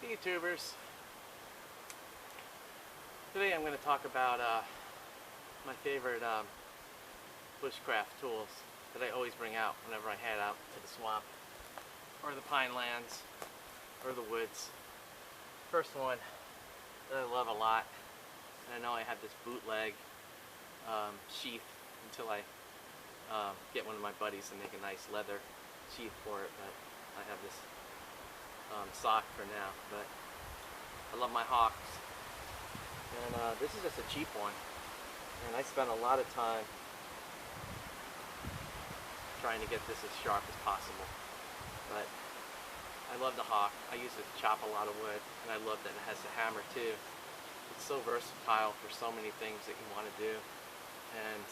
Hey YouTubers, today I'm going to talk about my favorite bushcraft tools that I always bring out whenever I head out to the swamp or the pine lands or the woods. First one that I love a lot, and I know I have this bootleg sheath until I get one of my buddies to make a nice leather sheath for it, but I have this sock for now. But I love my hawks, and this is just a cheap one, and I spent a lot of time trying to get this as sharp as possible. But I love the hawk. I use it to chop a lot of wood, and I love that it has the hammer too. It's so versatile for so many things that you want to do, and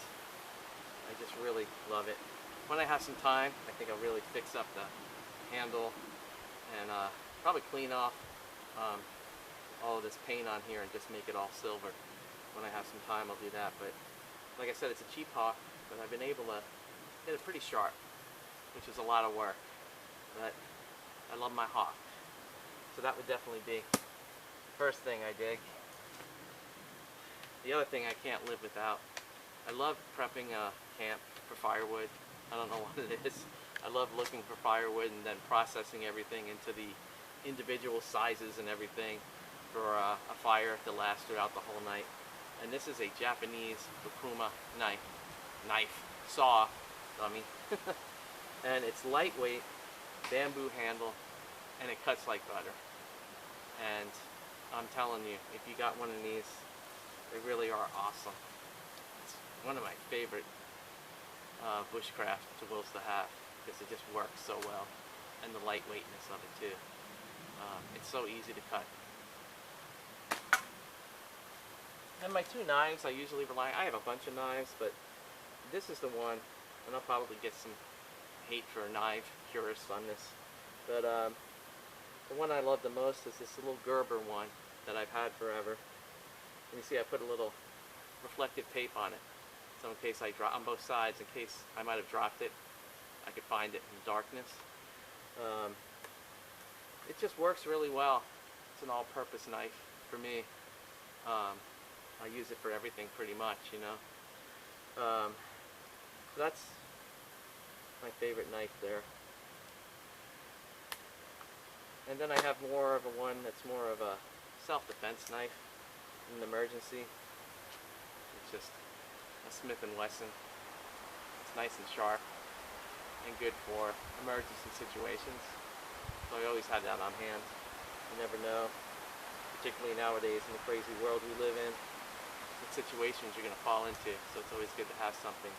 I just really love it. When I have some time, I think I'll really fix up the handle and probably clean off all of this paint on here and just make it all silver. When I have some time, I'll do that. But like I said, it's a cheap hawk, but I've been able to get it pretty sharp, which is a lot of work. But I love my hawk, so that would definitely be the first thing I dig. The other thing I can't live without, I love prepping a camp for firewood. I don't know what it is. I love looking for firewood and then processing everything into the individual sizes and everything for a fire to last throughout the whole night. And this is a Japanese Fukuma saw, and it's lightweight, bamboo handle, and it cuts like butter. And I'm telling you, if you got one of these, they really are awesome. It's one of my favorite bushcraft tools to have, because it just works so well, and the lightweightness of it too. It's so easy to cut. And my two knives, I usually rely, I have a bunch of knives, but this is the one, and I'll probably get some hate for knife purists on this, but the one I love the most is this little Gerber one that I've had forever. And you see I put a little reflective tape on it, so in case I drop on both sides, in case I might have dropped it, I could find it in the darkness. It just works really well. It's an all-purpose knife for me. I use it for everything pretty much, you know. So that's my favorite knife there. And then I have more of a one that's more of a self-defense knife in an emergency. It's just a Smith and Wesson. It's nice and sharp and good for emergency situations. So I always have that on hand. You never know, particularly nowadays in the crazy world we live in, what situations you're going to fall into. So it's always good to have something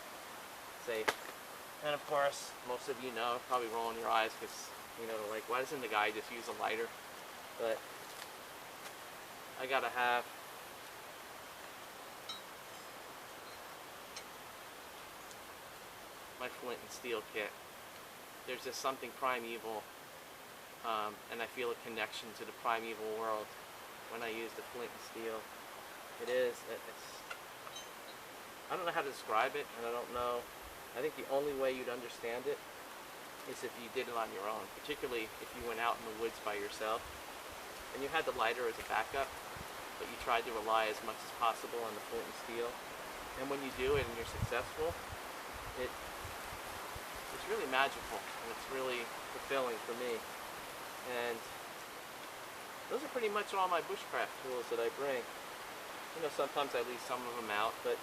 safe. And of course, most of you know, probably rolling your eyes because, you know, like, why doesn't the guy just use a lighter? But I gotta have my Flint and Steel kit. There's just something primeval, and I feel a connection to the primeval world when I use the Flint and Steel. It's, I don't know how to describe it, and I don't know, I think the only way you'd understand it is if you did it on your own, particularly if you went out in the woods by yourself, and you had the lighter as a backup, but you tried to rely as much as possible on the Flint and Steel. And when you do it and you're successful, it's really magical, and it's really fulfilling for me. And those are pretty much all my bushcraft tools that I bring. You know, sometimes I leave some of them out, but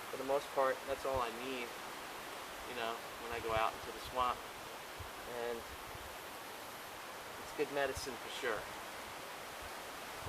for the most part, that's all I need, you know, when I go out into the swamp. And it's good medicine for sure.